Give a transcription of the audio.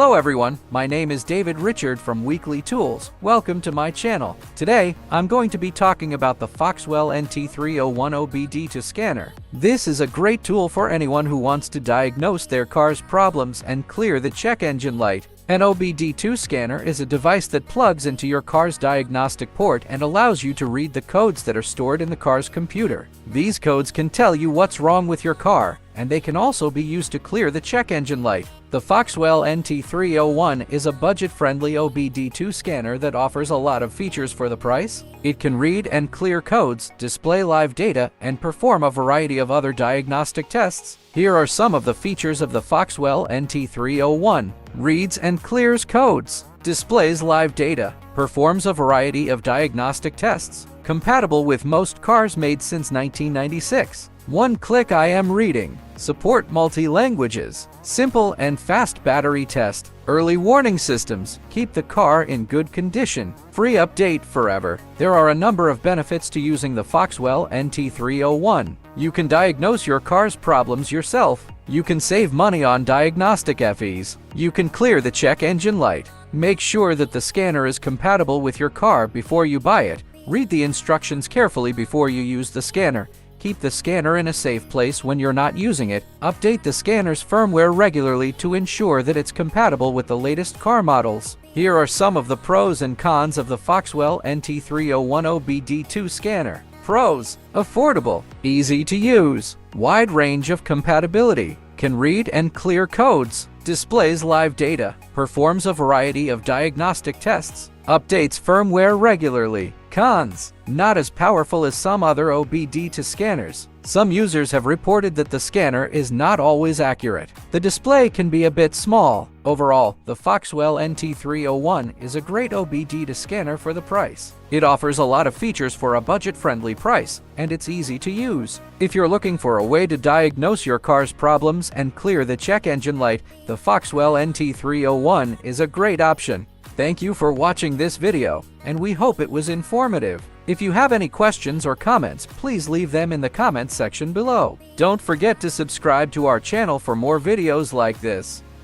Hello everyone, my name is David Richard from WeeklyTools. Welcome to my channel. Today, I'm going to be talking about the Foxwell NT301 OBD2 Scanner. This is a great tool for anyone who wants to diagnose their car's problems and clear the check engine light. An OBD2 scanner is a device that plugs into your car's diagnostic port and allows you to read the codes that are stored in the car's computer. These codes can tell you what's wrong with your car, and they can also be used to clear the check engine light. The Foxwell NT301 is a budget-friendly OBD2 scanner that offers a lot of features for the price. It can read and clear codes, display live data, and perform a variety of other diagnostic tests. Here are some of the features of the Foxwell NT301. Reads and clears codes, displays live data, performs a variety of diagnostic tests, compatible with most cars made since 1996. One-click IM reading, support multi-languages, simple and fast battery test, early warning systems, keep the car in good condition, free update forever. There are a number of benefits to using the Foxwell NT301. You can diagnose your car's problems yourself. You can save money on diagnostic fees. You can clear the check engine light. Make sure that the scanner is compatible with your car before you buy it. Read the instructions carefully before you use the scanner. Keep the scanner in a safe place when you're not using it. Update the scanner's firmware regularly to ensure that it's compatible with the latest car models. Here are some of the pros and cons of the Foxwell NT301 OBD2 scanner. Pros: affordable, easy to use, wide range of compatibility, can read and clear codes, displays live data, performs a variety of diagnostic tests, updates firmware regularly. Cons: not as powerful as some other OBD2 scanners. Some users have reported that the scanner is not always accurate. The display can be a bit small. Overall, the Foxwell NT301 is a great OBD2 scanner for the price. It offers a lot of features for a budget-friendly price, and it's easy to use. If you're looking for a way to diagnose your car's problems and clear the check engine light, the Foxwell NT301 is a great option. Thank you for watching this video, and we hope it was informative. If you have any questions or comments, please leave them in the comments section below. Don't forget to subscribe to our channel for more videos like this.